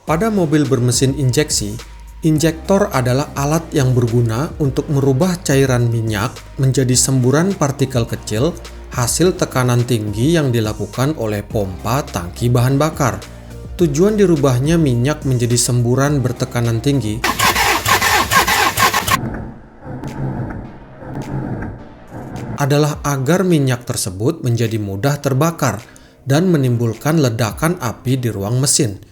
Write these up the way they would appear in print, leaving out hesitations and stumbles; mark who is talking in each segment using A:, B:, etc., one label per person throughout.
A: Pada mobil bermesin injeksi, injektor adalah alat yang berguna untuk merubah cairan minyak menjadi semburan partikel kecil hasil tekanan tinggi yang dilakukan oleh pompa tangki bahan bakar. Tujuan dirubahnya minyak menjadi semburan bertekanan tinggi adalah agar minyak tersebut menjadi mudah terbakar dan menimbulkan ledakan api di ruang mesin.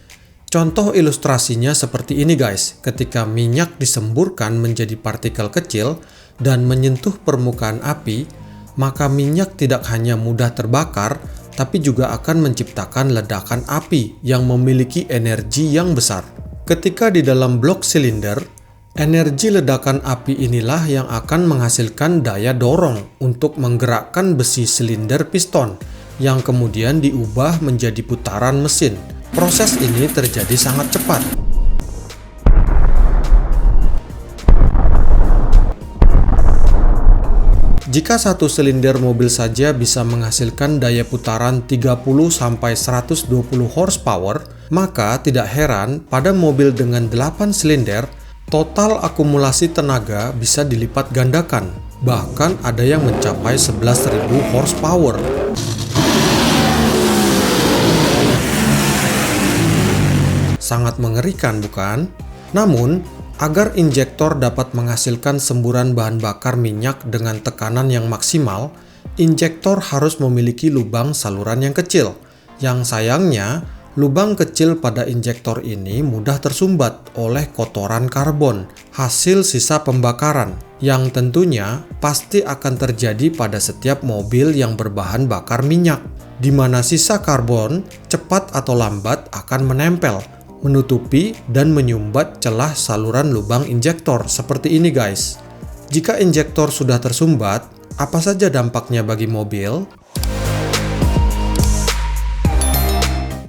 A: Contoh ilustrasinya seperti ini guys, ketika minyak disemburkan menjadi partikel kecil dan menyentuh permukaan api, maka minyak tidak hanya mudah terbakar, tapi juga akan menciptakan ledakan api yang memiliki energi yang besar. Ketika di dalam blok silinder, energi ledakan api inilah yang akan menghasilkan daya dorong untuk menggerakkan besi silinder piston, yang kemudian diubah menjadi putaran mesin. Proses ini terjadi sangat cepat. Jika satu silinder mobil saja bisa menghasilkan daya putaran 30-120 horsepower, maka tidak heran pada mobil dengan 8 silinder, total akumulasi tenaga bisa dilipat gandakan. Bahkan ada yang mencapai 11.000 horsepower. Sangat mengerikan, bukan? Namun, agar injektor dapat menghasilkan semburan bahan bakar minyak dengan tekanan yang maksimal, injektor harus memiliki lubang saluran yang kecil. Yang sayangnya, lubang kecil pada injektor ini mudah tersumbat oleh kotoran karbon, hasil sisa pembakaran, yang tentunya pasti akan terjadi pada setiap mobil yang berbahan bakar minyak, di mana sisa karbon cepat atau lambat akan menempel, menutupi dan menyumbat celah saluran lubang injektor seperti ini guys. Jika injektor sudah tersumbat, apa saja dampaknya bagi mobil?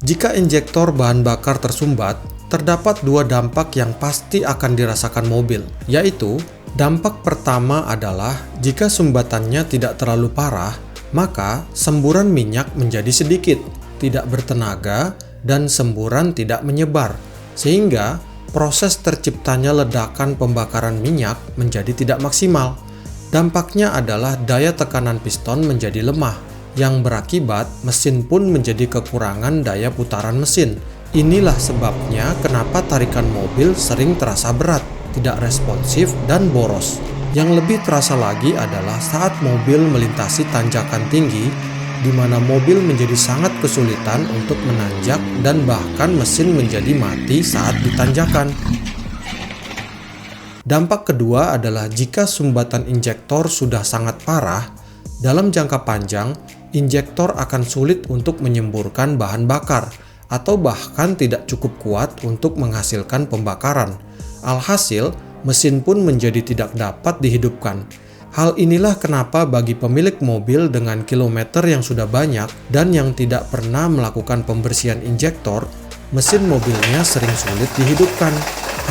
A: Jika injektor bahan bakar tersumbat, terdapat dua dampak yang pasti akan dirasakan mobil, yaitu dampak pertama adalah jika sumbatannya tidak terlalu parah, maka semburan minyak menjadi sedikit, tidak bertenaga, dan semburan tidak menyebar, sehingga proses terciptanya ledakan pembakaran minyak menjadi tidak maksimal. Dampaknya adalah daya tekanan piston menjadi lemah, yang berakibat mesin pun menjadi kekurangan daya putaran mesin. Inilah sebabnya kenapa tarikan mobil sering terasa berat, tidak responsif, dan boros. Yang lebih terasa lagi adalah saat mobil melintasi tanjakan tinggi, di mana mobil menjadi sangat kesulitan untuk menanjak dan bahkan mesin menjadi mati saat ditanjakan. Dampak kedua adalah jika sumbatan injektor sudah sangat parah, dalam jangka panjang, injektor akan sulit untuk menyemburkan bahan bakar atau bahkan tidak cukup kuat untuk menghasilkan pembakaran. Alhasil, mesin pun menjadi tidak dapat dihidupkan. Hal inilah kenapa bagi pemilik mobil dengan kilometer yang sudah banyak dan yang tidak pernah melakukan pembersihan injektor, mesin mobilnya sering sulit dihidupkan.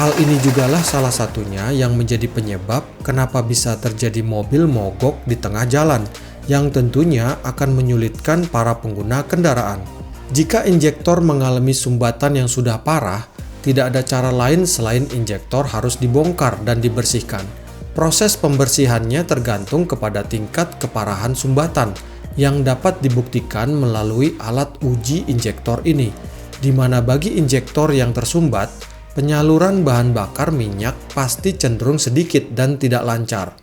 A: Hal ini jugalah salah satunya yang menjadi penyebab kenapa bisa terjadi mobil mogok di tengah jalan, yang tentunya akan menyulitkan para pengguna kendaraan. Jika injektor mengalami sumbatan yang sudah parah, tidak ada cara lain selain injektor harus dibongkar dan dibersihkan. Proses pembersihannya tergantung kepada tingkat keparahan sumbatan yang dapat dibuktikan melalui alat uji injektor ini, di mana bagi injektor yang tersumbat, penyaluran bahan bakar minyak pasti cenderung sedikit dan tidak lancar.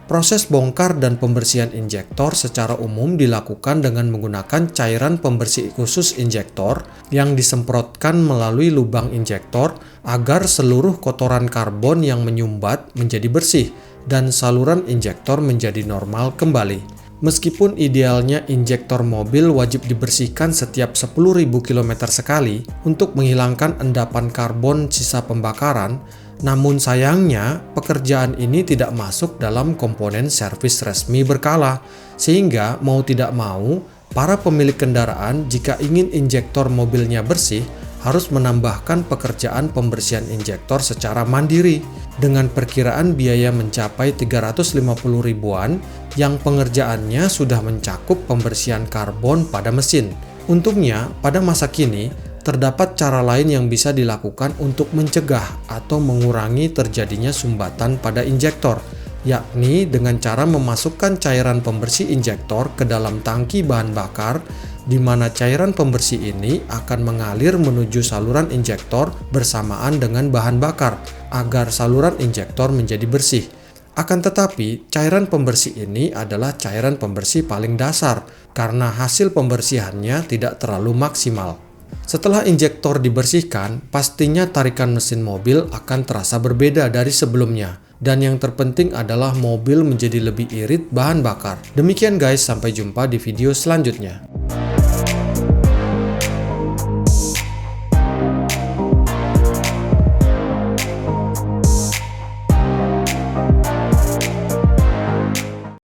A: Proses bongkar dan pembersihan injektor secara umum dilakukan dengan menggunakan cairan pembersih khusus injektor yang disemprotkan melalui lubang injektor agar seluruh kotoran karbon yang menyumbat menjadi bersih dan saluran injektor menjadi normal kembali. Meskipun idealnya injektor mobil wajib dibersihkan setiap 10.000 km sekali untuk menghilangkan endapan karbon sisa pembakaran, namun sayangnya pekerjaan ini tidak masuk dalam komponen servis resmi berkala, sehingga mau tidak mau para pemilik kendaraan jika ingin injektor mobilnya bersih harus menambahkan pekerjaan pembersihan injektor secara mandiri dengan perkiraan biaya mencapai 350 ribuan yang pengerjaannya sudah mencakup pembersihan karbon pada mesin. Untungnya pada masa kini terdapat cara lain yang bisa dilakukan untuk mencegah atau mengurangi terjadinya sumbatan pada injektor, yakni dengan cara memasukkan cairan pembersih injektor ke dalam tangki bahan bakar, di mana cairan pembersih ini akan mengalir menuju saluran injektor bersamaan dengan bahan bakar agar saluran injektor menjadi bersih. Akan tetapi, cairan pembersih ini adalah cairan pembersih paling dasar karena hasil pembersihannya tidak terlalu maksimal. Setelah injektor dibersihkan, pastinya tarikan mesin mobil akan terasa berbeda dari sebelumnya. Dan yang terpenting adalah mobil menjadi lebih irit bahan bakar. Demikian guys, sampai jumpa di video selanjutnya.